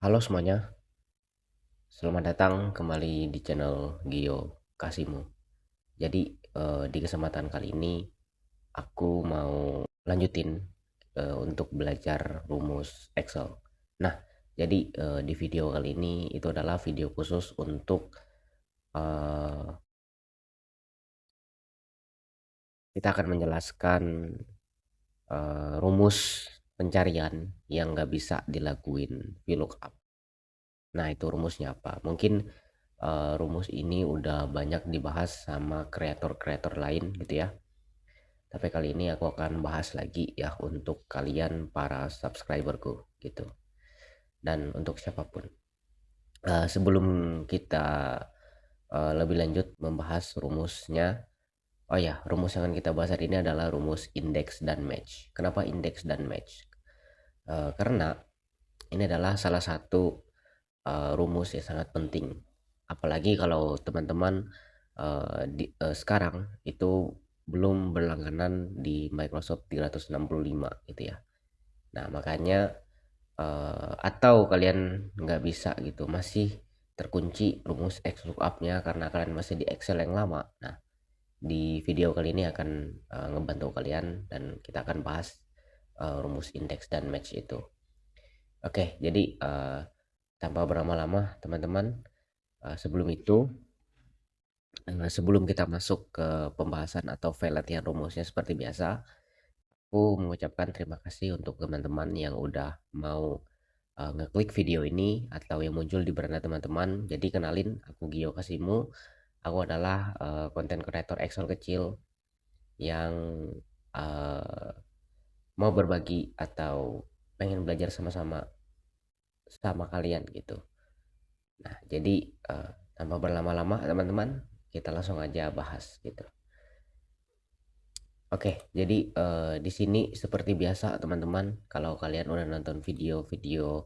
Halo semuanya, selamat datang kembali di channel Gio Kasimo. Jadi di kesempatan kali ini aku mau lanjutin untuk belajar rumus Excel. Nah, jadi di video kali ini itu adalah video khusus untuk eh, kita akan menjelaskan rumus pencarian yang nggak bisa dilakuin VLOOKUP. Nah, itu rumusnya apa? Mungkin rumus ini udah banyak dibahas sama kreator-kreator lain gitu ya. Tapi kali ini aku akan bahas lagi ya untuk kalian para subscriberku gitu. Dan untuk siapapun. Sebelum kita lebih lanjut membahas rumusnya. Oh ya, rumus yang akan kita bahas hari ini adalah rumus indeks dan match. Kenapa indeks dan match? Karena ini adalah salah satu rumus yang sangat penting. Apalagi kalau teman-teman sekarang itu belum berlangganan di Microsoft 365 gitu ya. Nah, makanya atau kalian nggak bisa gitu, masih terkunci rumus XLOOKUP-nya karena kalian masih di Excel yang lama. Nah, di video kali ini akan ngebantu kalian dan kita akan bahas rumus indeks dan match itu. Oke, jadi tanpa berlama-lama teman-teman, sebelum itu sebelum kita masuk ke pembahasan atau file latihan rumusnya seperti biasa, aku mengucapkan terima kasih untuk teman-teman yang udah mau ngeklik video ini atau yang muncul di beranda teman-teman. Jadi kenalin, aku Gio Kasimu. Aku adalah konten creator Excel kecil yang uh, mau berbagi atau pengen belajar sama-sama sama kalian gitu. Nah, jadi tanpa berlama-lama teman-teman, kita langsung aja bahas gitu. Oke, jadi di sini seperti biasa teman-teman, kalau kalian udah nonton video-video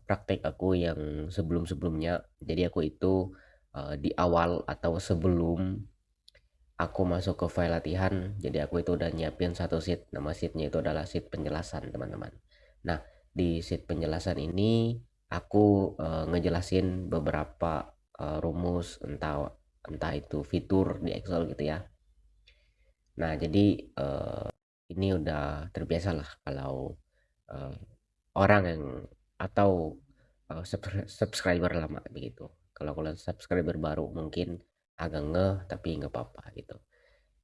praktek aku yang sebelum-sebelumnya, jadi aku itu di awal atau sebelum aku masuk ke file latihan, jadi aku itu udah nyiapin satu sheet, nama sheetnya itu adalah sheet penjelasan teman-teman. Nah, di sheet penjelasan ini aku ngejelasin beberapa rumus, entah entah itu fitur di Excel gitu ya. Nah, jadi ini udah terbiasa lah kalau eh, orang yang atau subscriber lama begitu. Kalau kalian subscriber baru mungkin agak ngeh tapi nggak apa-apa gitu.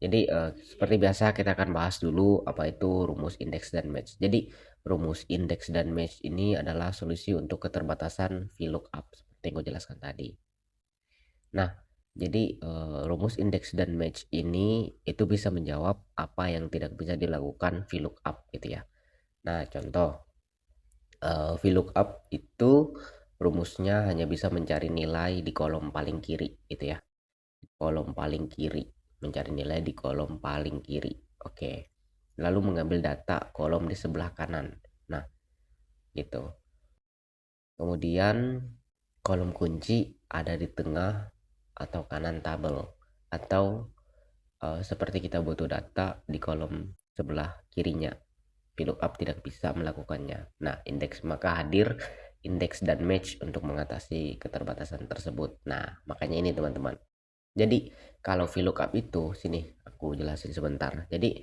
Jadi seperti biasa kita akan bahas dulu apa itu rumus indeks dan match. Jadi rumus indeks dan match ini adalah solusi untuk keterbatasan VLOOKUP seperti yang gue jelaskan tadi. Nah, jadi rumus indeks dan match ini itu bisa menjawab apa yang tidak bisa dilakukan VLOOKUP gitu ya. Nah, contoh VLOOKUP itu rumusnya hanya bisa mencari nilai di kolom paling kiri gitu ya. Kolom paling kiri, mencari nilai di kolom paling kiri. Oke. Lalu mengambil data kolom di sebelah kanan. Nah, gitu. Kemudian kolom kunci ada di tengah atau kanan tabel, atau seperti kita butuh data di kolom sebelah kirinya. VLOOKUP tidak bisa melakukannya. Nah, indeks maka hadir indeks dan match untuk mengatasi keterbatasan tersebut. Nah, makanya ini teman-teman. Jadi kalau VLOOKUP itu, sini aku jelasin sebentar. Jadi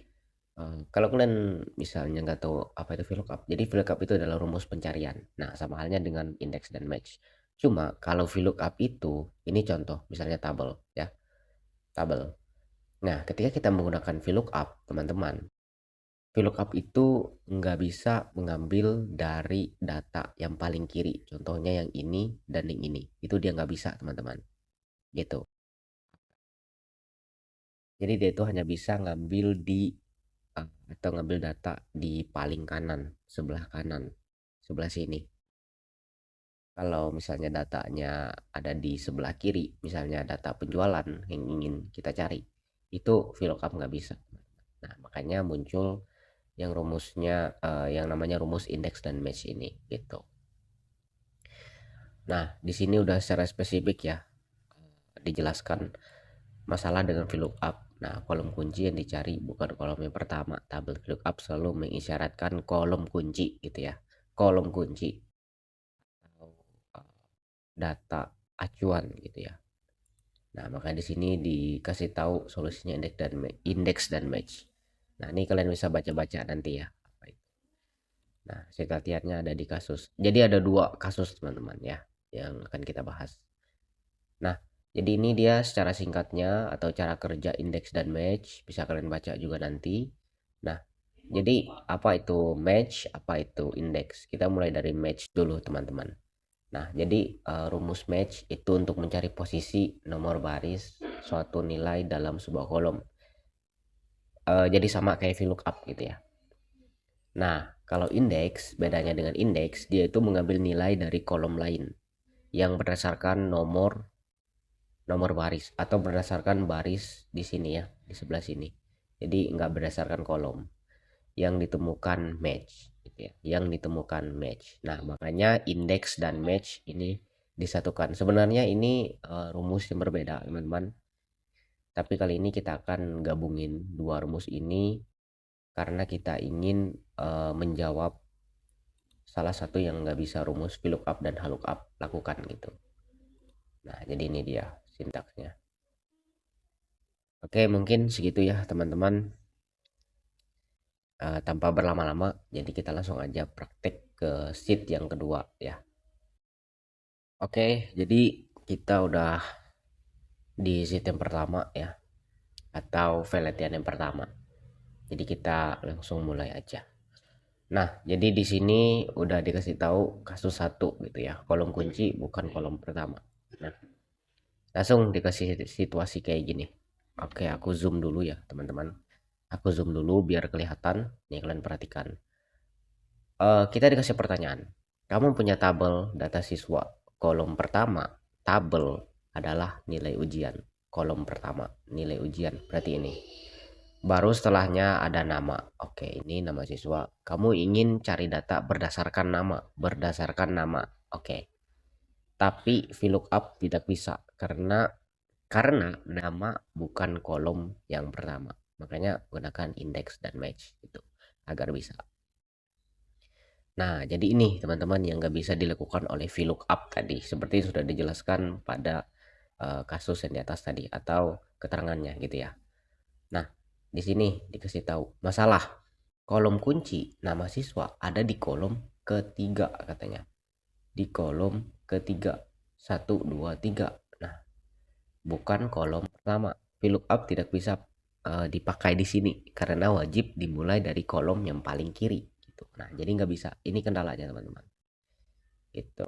kalau kalian misalnya nggak tahu apa itu VLOOKUP, jadi VLOOKUP itu adalah rumus pencarian. Nah, sama halnya dengan indeks dan match. Cuma kalau VLOOKUP itu, ini contoh, misalnya tabel ya, tabel. Nah, ketika kita menggunakan VLOOKUP, teman-teman, VLOOKUP itu nggak bisa mengambil dari data yang paling kiri. Contohnya yang ini dan yang ini. Itu dia nggak bisa, teman-teman. Gitu. Jadi dia itu hanya bisa ngambil di atau ngambil data di paling kanan, sebelah sini. Kalau misalnya datanya ada di sebelah kiri, misalnya data penjualan yang ingin kita cari, itu VLOOKUP nggak bisa. Nah, makanya muncul yang rumusnya yang namanya rumus indeks dan match ini gitu. Nah, di sini udah secara spesifik ya dijelaskan masalah dengan VLOOKUP. Nah, kolom kunci yang dicari bukan kolom yang pertama. Tabel VLOOKUP selalu mengisyaratkan kolom kunci gitu ya. Kolom kunci. data acuan gitu ya. Nah, maka di sini dikasih tahu solusinya indeks dan match. Nah, ini kalian bisa baca-baca nanti ya. Nah, hasil latihannya ada di kasus. Jadi ada 2 kasus teman-teman ya yang akan kita bahas. Nah, jadi ini dia secara singkatnya atau cara kerja indeks dan match. Bisa kalian baca juga nanti. Nah, jadi apa itu match, apa itu indeks? Kita mulai dari match dulu teman-teman. Nah, jadi rumus match itu untuk mencari posisi nomor baris suatu nilai dalam sebuah kolom. Jadi sama kayak VLOOKUP gitu ya. Nah, kalau indeks, bedanya dengan indeks, dia itu mengambil nilai dari kolom lain yang berdasarkan nomor baris atau berdasarkan baris di sini ya, di sebelah sini. Jadi nggak berdasarkan kolom. Yang ditemukan match, gitu ya. Yang ditemukan match. Nah, makanya indeks dan match ini disatukan. Sebenarnya ini rumus yang berbeda, teman-teman. Tapi kali ini kita akan gabungin dua rumus ini karena kita ingin menjawab salah satu yang nggak bisa rumus VLOOKUP dan HLOOKUP lakukan gitu. Nah, jadi ini dia sintaksnya. Oke, mungkin segitu ya teman-teman. Tanpa berlama-lama, jadi kita langsung aja praktek ke sheet yang kedua ya. Oke, jadi kita udah di sheet yang pertama ya, atau file latihan yang pertama. Jadi kita langsung mulai aja. Nah, jadi di sini udah dikasih tahu kasus 1 gitu ya, kolom kunci bukan kolom pertama. Nah, langsung dikasih situasi kayak gini. Oke, aku zoom dulu ya teman-teman. Aku zoom dulu biar kelihatan. Nih kalian perhatikan. Kita dikasih pertanyaan. Kamu punya tabel data siswa. Kolom pertama, tabel adalah nilai ujian. Kolom pertama, nilai ujian. Berarti ini. Baru setelahnya ada nama. Oke, ini nama siswa. Kamu ingin cari data berdasarkan nama. Berdasarkan nama. Oke. Tapi VLOOKUP tidak bisa karena nama bukan kolom yang pertama. Makanya gunakan indeks dan match itu agar bisa. Nah, jadi ini teman-teman yang nggak bisa dilakukan oleh VLOOKUP tadi. Seperti sudah dijelaskan pada kasus yang di atas tadi atau keterangannya gitu ya. Nah, di sini dikasih tahu masalah kolom kunci nama siswa ada di kolom ketiga katanya. Di kolom ketiga. 1, 2, 3. Nah, bukan kolom pertama. VLOOKUP tidak bisa dipakai di sini karena wajib dimulai dari kolom yang paling kiri gitu. Nah, jadi nggak bisa. Ini kendalanya teman-teman. Gitu.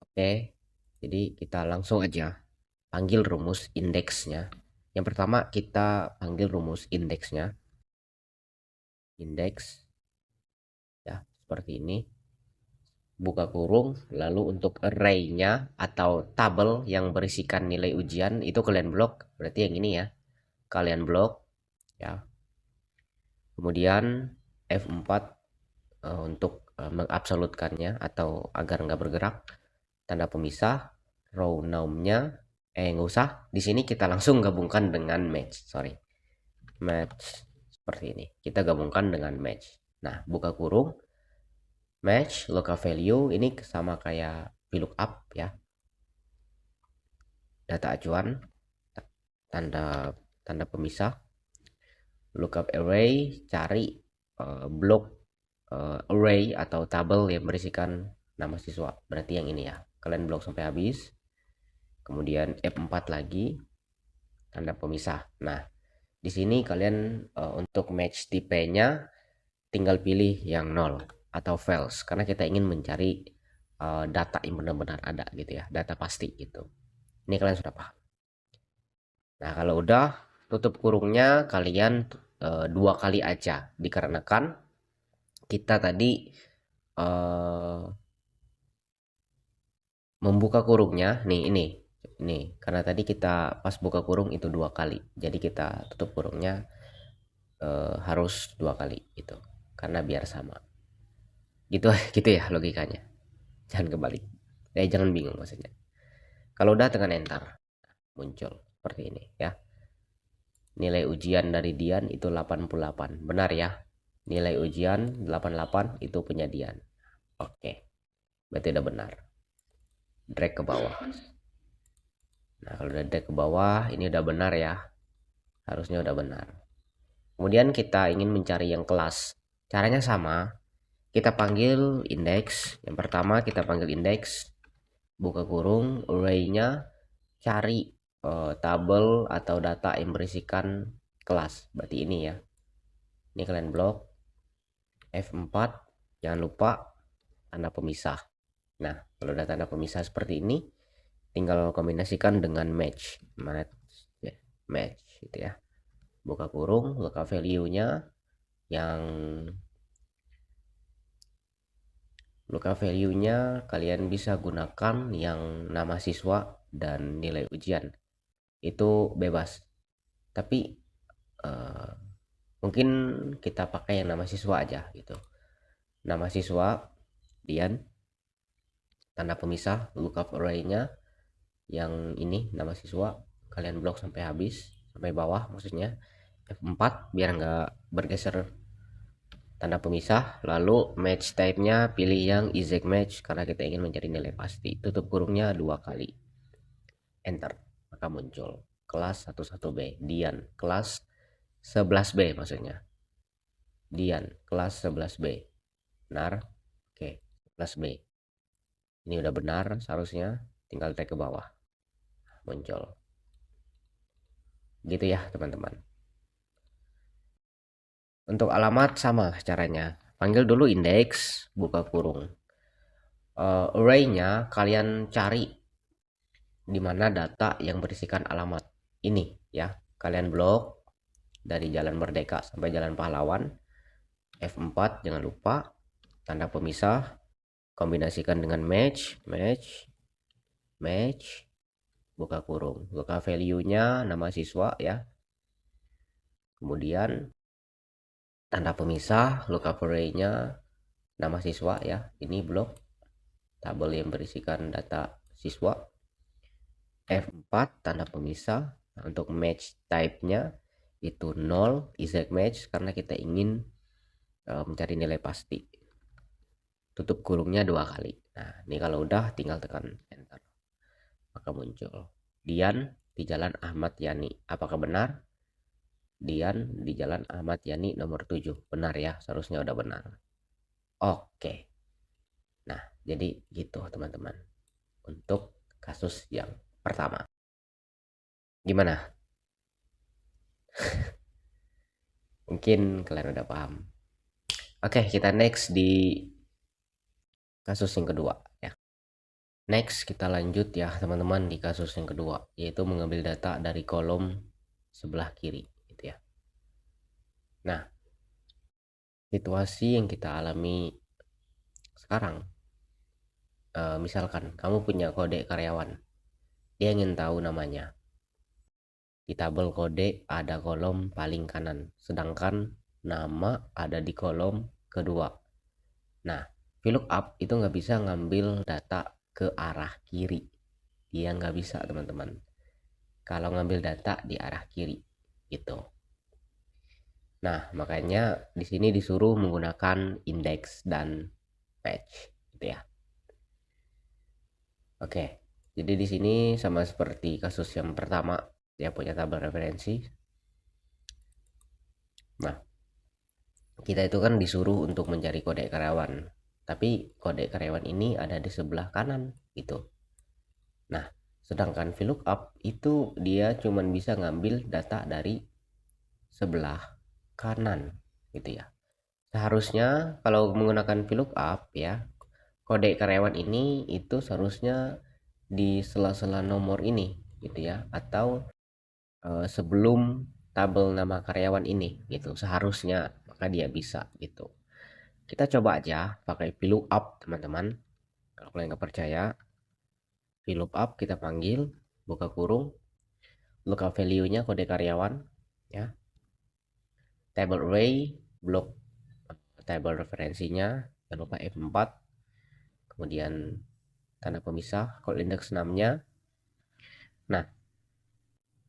Oke. Jadi kita langsung aja panggil rumus indeksnya. Yang pertama kita panggil rumus indeksnya. Indeks ya, seperti ini. Buka kurung, lalu untuk array-nya atau tabel yang berisikan nilai ujian itu kalian blok, berarti yang ini ya. Kalian blok ya. Kemudian F4 untuk mengabsolutkannya atau agar nggak bergerak. Tanda pemisah, row naumnya nggak usah. Di sini kita langsung gabungkan dengan match, sorry. Match seperti ini. Kita gabungkan dengan match. Nah, buka kurung. Match local value ini sama kayak VLOOKUP ya. Data acuan tanda pemisah. Lookup array cari blok array atau tabel yang berisikan nama siswa. Berarti yang ini ya. Kalian blok sampai habis. Kemudian F4 lagi tanda pemisah. Nah, di sini kalian untuk match tipe-nya tinggal pilih yang 0 atau false karena kita ingin mencari data yang benar-benar ada gitu ya, data pasti gitu. Ini kalian sudah paham. Nah, kalau udah tutup kurungnya kalian 2 kali aja dikarenakan kita tadi membuka kurungnya ini karena tadi kita pas buka kurung itu 2 kali. Jadi kita tutup kurungnya harus 2 kali gitu. Karena biar sama. Gitu gitu ya logikanya. Jangan kebalik. Jangan bingung maksudnya. Kalau udah tekan enter muncul seperti ini ya. Nilai ujian dari Dian itu 88. Benar ya? Nilai ujian 88 itu punya Dian. Oke. Berarti udah benar. drag ke bawah. Nah, kalau udah drag ke bawah, ini udah benar ya. Harusnya udah benar. Kemudian kita ingin mencari yang kelas. Caranya sama. Kita panggil index. Yang pertama kita panggil index, buka kurung, array-nya, cari tabel atau data yang berisikan kelas. Berarti ini ya. Ini kalian blok F4, jangan lupa tanda pemisah. Nah, kalau udah tanda pemisah seperti ini, tinggal kombinasikan dengan match. Match gitu ya. Buka kurung, buka value-nya, yang luka value-nya kalian bisa gunakan yang nama siswa dan nilai ujian. Itu bebas. Tapi mungkin kita pakai yang nama siswa aja gitu. Nama siswa, Dian, tanda pemisah, lookup array-nya yang ini nama siswa, kalian blok sampai habis, sampai bawah maksudnya. F4 biar nggak bergeser tanda pemisah, lalu match type-nya pilih yang exact match karena kita ingin mencari nilai pasti. Tutup kurungnya 2 kali, enter, maka muncul kelas 11B Dian, kelas 11B maksudnya. Dian, kelas 11B. Benar? Oke, 11B. Ini udah benar seharusnya, tinggal tag ke bawah. Muncul. Gitu ya, teman-teman. Untuk alamat sama caranya. Panggil dulu indeks, buka kurung. Array-nya kalian cari di mana data yang berisikan alamat ini ya. Kalian blok dari Jalan Merdeka sampai Jalan Pahlawan. F4 jangan lupa, tanda pemisah, kombinasikan dengan match, buka kurung, buka value-nya nama siswa ya. Kemudian tanda pemisah, lookup array-nya nama siswa ya. Ini blok tabel yang berisikan data siswa. F4 tanda pemisah. Nah, untuk match type-nya itu 0, exact match karena kita ingin mencari nilai pasti. Tutup kurungnya 2 kali. Nah, ini kalau udah tinggal tekan enter. Maka muncul Dian di Jalan Ahmad Yani. Apakah benar? Dian di Jalan Ahmad Yani nomor 7. Benar ya, seharusnya udah benar. Oke. Nah, jadi gitu teman-teman. Untuk kasus yang pertama. Gimana? Mungkin kalian udah paham. Oke, kita next di kasus yang kedua ya. Next kita lanjut ya teman-teman di kasus yang kedua, yaitu mengambil data dari kolom sebelah kiri gitu ya. Nah, situasi yang kita alami sekarang, misalkan kamu punya kode karyawan, dia ingin tahu namanya. Di tabel kode ada kolom paling kanan, sedangkan nama ada di kolom kedua. Nah, VLOOKUP itu nggak bisa ngambil data ke arah kiri. Dia nggak bisa teman-teman. Kalau ngambil data di arah kiri gitu. Nah, makanya di sini disuruh menggunakan index dan patch gitu ya. Oke. Jadi di sini sama seperti kasus yang pertama, dia punya tabel referensi. Nah, kita itu kan disuruh untuk mencari kode karyawan. Tapi kode karyawan ini ada di sebelah kanan gitu. Nah, sedangkan VLOOKUP itu dia cuman bisa ngambil data dari sebelah kanan gitu ya. Seharusnya kalau menggunakan VLOOKUP ya, kode karyawan ini itu seharusnya di sela-sela nomor ini gitu ya, atau sebelum tabel nama karyawan ini gitu seharusnya, maka dia bisa gitu. Kita coba aja pakai VLOOKUP teman-teman. Kalau kalian nggak percaya, VLOOKUP kita panggil, buka kurung, lookup value-nya kode karyawan ya, table array, blok table referensinya, jangan lupa F4, kemudian tanda pemisah kalau indeks 6-nya. Nah,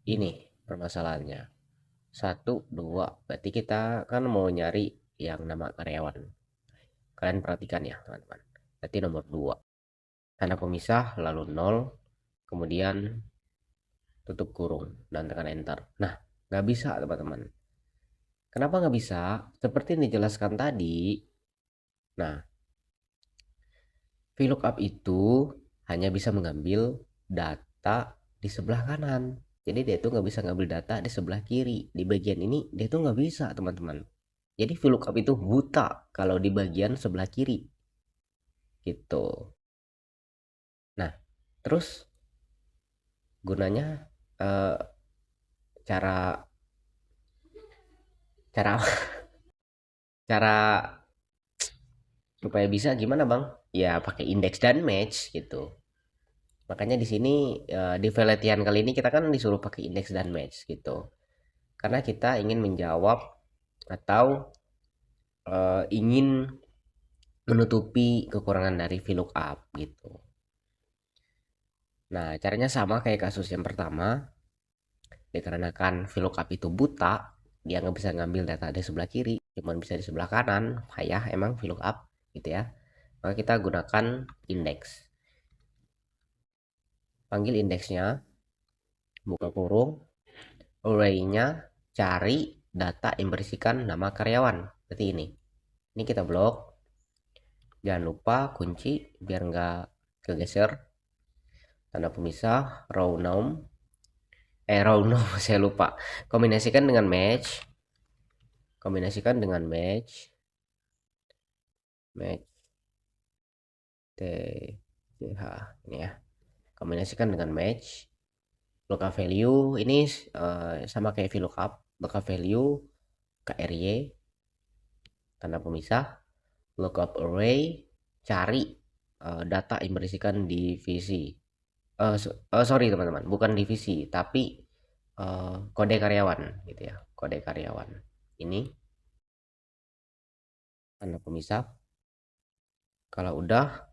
ini permasalahannya. 1, 2, berarti kita kan mau nyari yang nama karyawan. Kalian perhatikan ya teman-teman. Berarti nomor 2. tanda pemisah, lalu 0, kemudian tutup kurung, dan tekan enter. Nah, nggak bisa teman-teman. Kenapa nggak bisa? Seperti yang dijelaskan tadi, nah, VLOOKUP itu hanya bisa mengambil data di sebelah kanan. Jadi dia itu nggak bisa ngambil data di sebelah kiri. Di bagian ini dia itu nggak bisa teman-teman. Jadi VLOOKUP itu buta kalau di bagian sebelah kiri. Gitu. Nah, terus gunanya eh, cara cara cara supaya bisa gimana bang? Ya pakai indeks dan match gitu. Makanya di sini di pelatihan kali ini kita kan disuruh pakai indeks dan match gitu. Karena kita ingin menjawab atau ingin menutupi kekurangan dari VLOOKUP gitu. Nah, caranya sama kayak kasus yang pertama. Dikarenakan VLOOKUP itu buta, dia nggak bisa ngambil data di sebelah kiri, cuma bisa di sebelah kanan. Payah emang VLOOKUP gitu ya. Maka kita gunakan indeks. Panggil indeksnya, buka kurung, array-nya, cari data yang berisikan nama karyawan. Seperti ini. Ini kita blok. Jangan lupa kunci biar nggak kegeser. Tanda pemisah, row nom. Row nom, saya lupa. Kombinasikan dengan match. Kombinasikan dengan match. Match. TCH. Ini ya. Kombinasikan dengan match. Lookup value. Ini sama kayak VLOOKUP. Lookup value. KRY. Tanda pemisah. Lookup array. Cari data yang berisikan divisi. Sorry teman-teman, bukan divisi, tapi kode karyawan gitu ya, kode karyawan. Ini tanda pemisah. Kalau udah,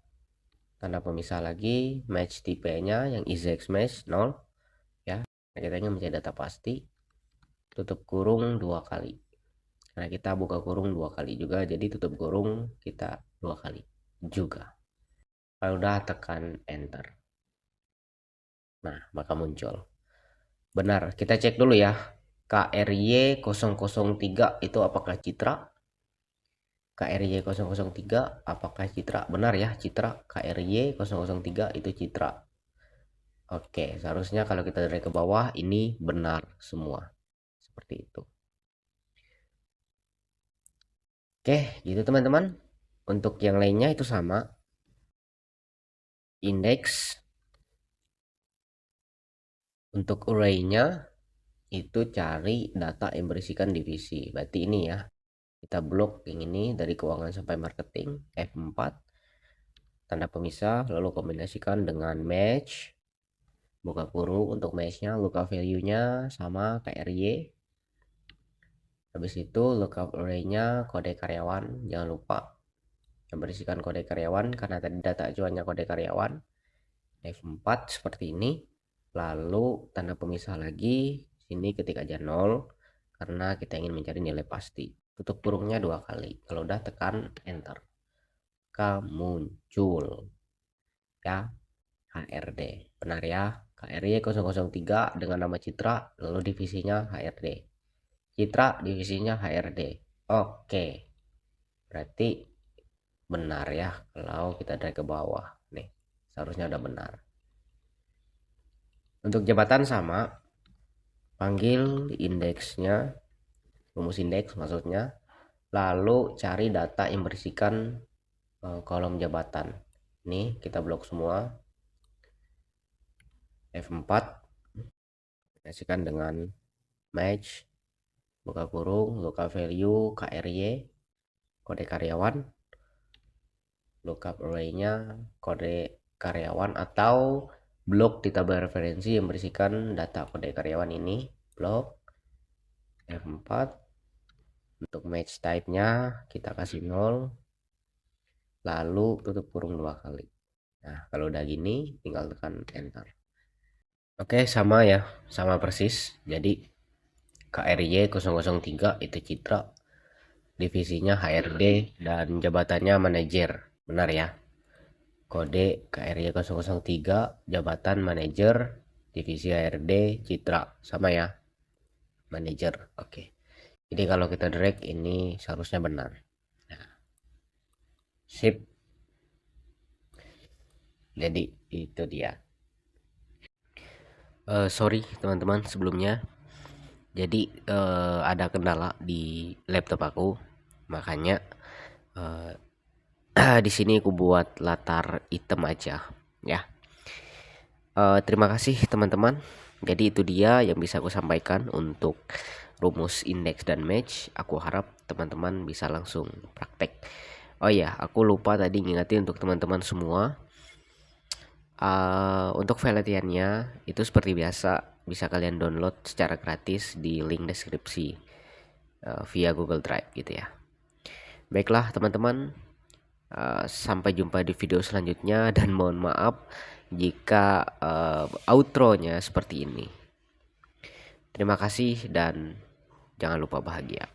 tanda pemisah lagi, match tipenya yang EasyX match 0 ya. Nah, kita ingin mencari data pasti, tutup kurung 2 kali. Nah, kita buka kurung 2 kali juga, jadi tutup kurung kita 2 kali juga. Kalau udah, tekan enter. Nah, maka muncul. Benar, kita cek dulu ya. KRY 003 itu apakah Citra? KRY 003 apakah Citra? Benar ya, Citra. KRY 003 itu Citra. Oke, seharusnya kalau kita dari ke bawah ini benar semua. Seperti itu. Oke, gitu teman-teman. Untuk yang lainnya itu sama. Indeks. Untuk array-nya itu cari data yang berisikan divisi. Berarti ini ya. Kita blok yang ini dari keuangan sampai marketing. F4. Tanda pemisah. Lalu kombinasikan dengan match. Buka kurung untuk matchnya. Lookup value-nya sama kayak RY. Habis itu lookup array-nya kode karyawan. Jangan lupa yang berisikan kode karyawan. Karena tadi data acuannya kode karyawan. F4 seperti ini. Lalu tanda pemisah lagi. Sini ketik aja 0. Karena kita ingin mencari nilai pasti. Tutup kurungnya 2 kali. Kalau udah tekan enter. Muncul. Ya. HRD. Benar ya. KRY 003 dengan nama Citra. Lalu divisinya HRD. Citra divisinya HRD. Oke. Berarti benar ya. Kalau kita drag ke bawah. Nih. Seharusnya udah benar. Untuk jabatan sama. Panggil indeksnya. Rumus indeks maksudnya. Lalu cari data yang berisikan kolom jabatan. Ini kita blok semua. F4. Kombinasikan dengan match. Buka kurung. Lookup value KRY. Kode karyawan. Lookup array-nya kode karyawan atau blok di tabel referensi yang berisikan data kode karyawan ini. Blok F4. Untuk match type-nya kita kasih 0. Lalu tutup kurung 2 kali. Nah, kalau udah gini tinggal tekan enter. Oke, sama ya. Sama persis. Jadi KRY 003 itu Citra. Divisinya HRD dan jabatannya manajer. Benar ya. kode KRY 003, jabatan manajer, divisi HRD, Citra, sama ya, manajer. Oke. Jadi kalau kita drag ini seharusnya benar. Nah, sip. Jadi itu dia. Sorry teman-teman sebelumnya. Jadi ada kendala di laptop aku, makanya di sini aku buat latar hitam aja ya. Terima kasih teman-teman. Jadi itu dia yang bisa aku sampaikan untuk rumus indeks dan match. Aku harap teman-teman bisa langsung praktek. Oh ya, aku lupa tadi ngingetin untuk teman-teman semua. Untuk file latihannya itu seperti biasa bisa kalian download secara gratis di link deskripsi via Google Drive gitu ya. Baiklah teman-teman, sampai jumpa di video selanjutnya dan mohon maaf jika outro-nya seperti ini. Terima kasih dan jangan lupa bahagia.